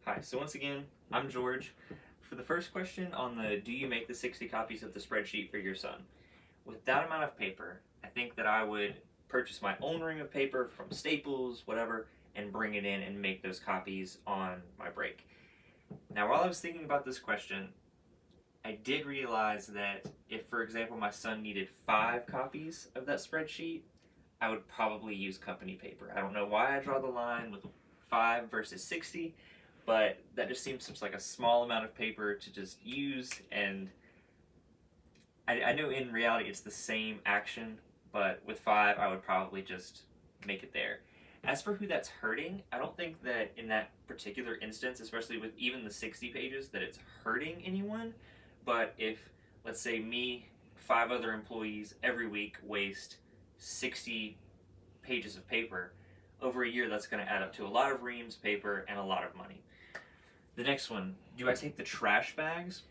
Hi, so once again, I'm George. For the first question on the do you make the 60 copies of the spreadsheet for your son? With that amount of paper, I think that I would purchase my own ring of paper from Staples, whatever, and bring it in and make those copies on my break. Now, while I was thinking about this question, I did realize that if, for example, my son needed 5 copies of that spreadsheet, I would probably use company paper. I don't know why I draw the line with 5 versus 60, but that just seems such like a small amount of paper to just use. And I know in reality it's the same action, but with 5, I would probably just make it there. As for who that's hurting, I don't think that in that particular instance, especially with even the 60 pages, that it's hurting anyone. But if, let's say, me, 5 other employees every week waste 60 pages of paper, over a year that's going to add up to a lot of reams, paper, and a lot of money. The next one, do I take the trash bags?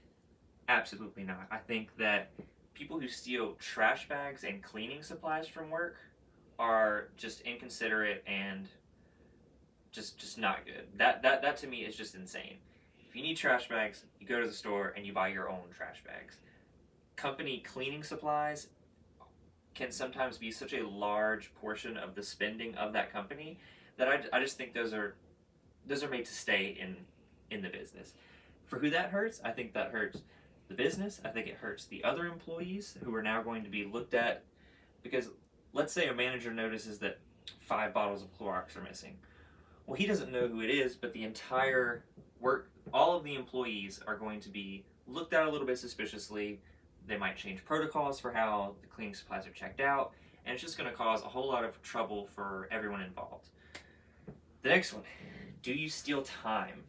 Absolutely not. I think that people who steal trash bags and cleaning supplies from work are just inconsiderate and just not good. That to me is just insane. If you need trash bags, you go to the store and you buy your own trash bags. Company cleaning supplies can sometimes be such a large portion of the spending of that company that I just think those are made to stay in the business. For who that hurts, I think that hurts the business. I think it hurts the other employees who are now going to be looked at because let's say a manager notices that 5 bottles of Clorox are missing. Well, he doesn't know who it is, but the entire work, all of the employees are going to be looked at a little bit suspiciously. They might change protocols for how the cleaning supplies are checked out, and it's just going to cause a whole lot of trouble for everyone involved. The next one, do you steal time?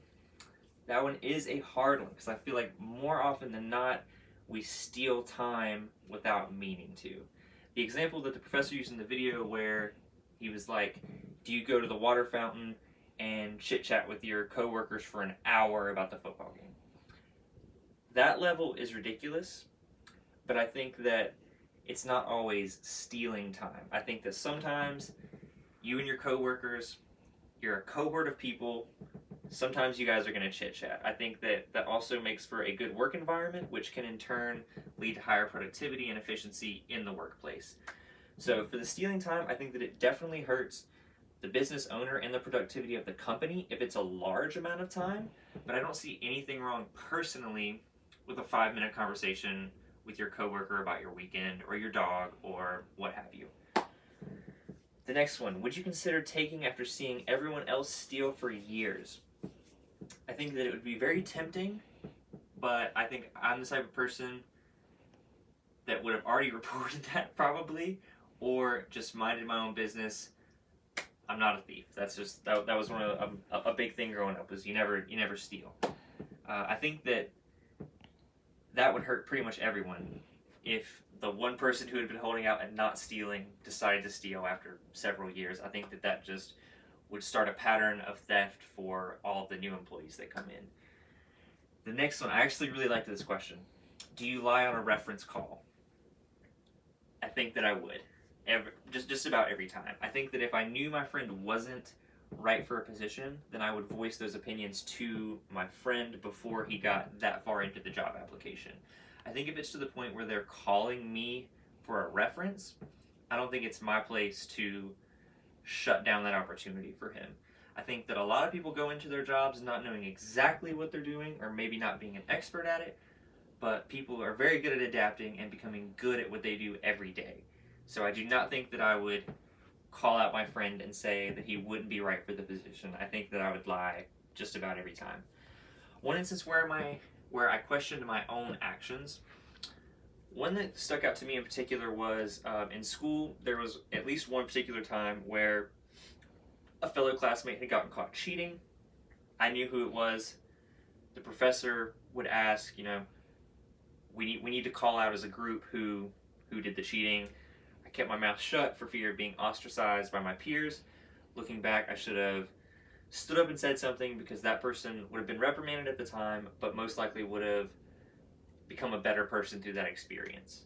That one is a hard one because I feel like more often than not, we steal time without meaning to. The example that the professor used in the video where he was like, do you go to the water fountain and chit chat with your coworkers for an hour about the football game? That level is ridiculous, but I think that it's not always stealing time. I think that sometimes you and your coworkers, you're a cohort of people. Sometimes you guys are going to chit chat. I think that that also makes for a good work environment, which can in turn lead to higher productivity and efficiency in the workplace. So for the stealing time, I think that it definitely hurts the business owner and the productivity of the company if it's a large amount of time, but I don't see anything wrong personally with a 5-minute conversation with your coworker about your weekend or your dog or what have you. The next one, would you consider taking after seeing everyone else steal for years? I think that it would be very tempting, but I think I'm the type of person that would have already reported that probably, or just minded my own business. I'm not a thief. That's just that was one of a big thing growing up was you never steal. I think that that would hurt pretty much everyone if the one person who had been holding out and not stealing decided to steal after several years. I think that that just would start a pattern of theft for all of the new employees that come in. The next one, I actually really liked this question. Do you lie on a reference call? I think that I would. Just about every time. I think that if I knew my friend wasn't right for a position, then I would voice those opinions to my friend before he got that far into the job application. I think if it's to the point where they're calling me for a reference, I don't think it's my place to shut down that opportunity for him. I think that a lot of people go into their jobs not knowing exactly what they're doing or maybe not being an expert at it, but people are very good at adapting and becoming good at what they do every day. So I do not think that I would call out my friend and say that he wouldn't be right for the position. I think that I would lie just about every time. One instance where I questioned my own actions, one that stuck out to me in particular was in school. There was at least one particular time where a fellow classmate had gotten caught cheating. I knew who it was. The professor would ask, we need to call out as a group who did the cheating. I kept my mouth shut for fear of being ostracized by my peers. Looking back, I should have stood up and said something because that person would have been reprimanded at the time, but most likely would have become a better person through that experience.